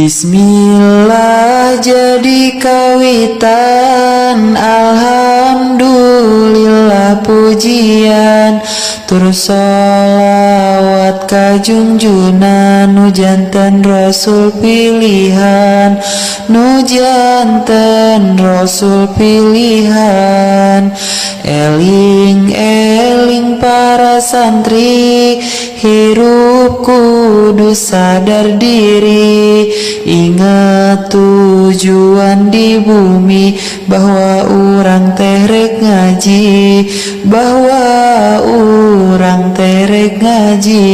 Bismillah jadi kawitan, alhamdulillah pujian, terus sholawat ka junjunan, nu janten rasul pilihan, nu janten rasul pilihan. Eling eling para santri, hirup kudu sadar diri, ingat tujuan di bumi, bahwa urang terek ngaji, bahwa urang terek ngaji.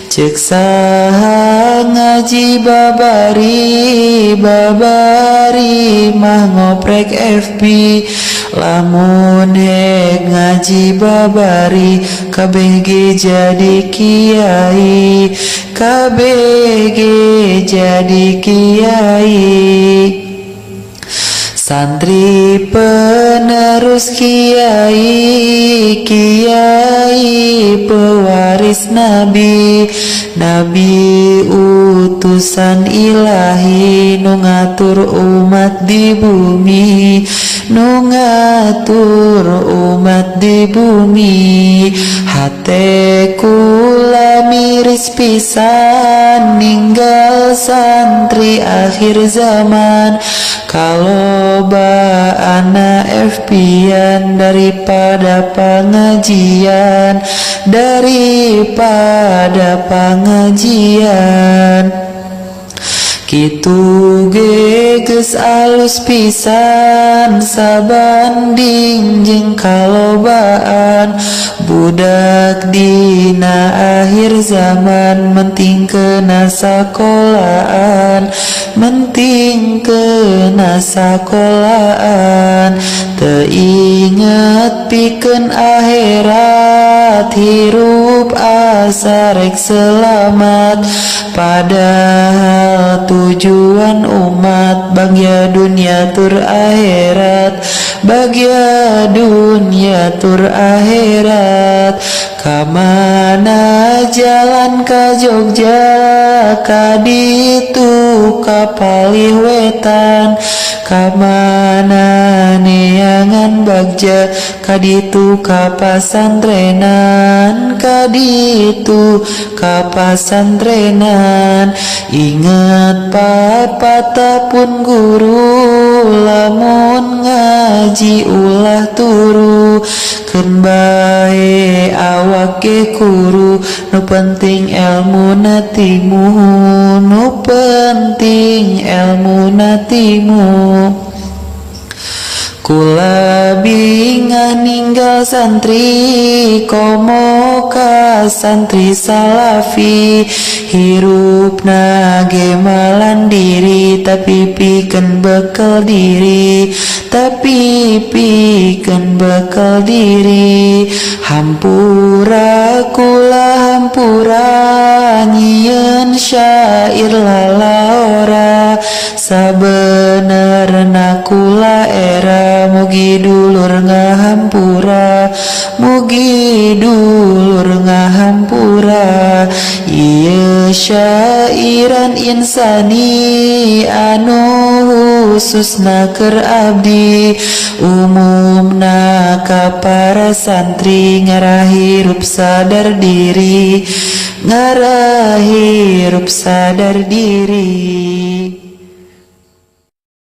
Cek saha ngaji babari, babari mah ngoprek FB, lamun hek ngaji babari, KBG jadi kiai, KBG jadi kiai. Santri penerus kiai, kiai pewaris nabi, nabi utusan ilahi, nu ngatur umat di bumi, nu ngatur umat di bumi. Hate kula miris pisan, ninggal santri akhir zaman, kalau anak FP-an daripada pengajian, daripada pengajian. Kitu geus alus pisan, sabanding jeung kalobaan, budak dina akhir zaman, menting kena sakolahan, menting kena sakolahan. Teu inget pikeun akhirat, hirup asa rek selamat, padahal tujuan umat bagya dunia tur akhirat, bagya dunia tur akhirat. Kamana jalan ka Jogja, kaditu ka Palih Wetan, kamana neangan Bagja, kaditu ka pasantrenan, kaditu ka pasantrenan. Ingat papatah pun guru, lamun ngaji ulah turu, keun bae awak ge kuru, nu penting ilmu natimu, nu penting ilmu natimu. Kula bingah ninggal santri, komo ka santri salafi, hirupna ge malandiri, tapi pikeun bekal diri, tapi pikeun bekal diri. Hampura kula hampura, nyieun syair lalaora, sabenerna kula era, mugi dulur ngahampura, mugi dulur ngahampura. Ieu syairan insani, anu khususna keur abdi, umumna ka para santri, ngarah hirup sadar diri, ngarah hirup sadar diri.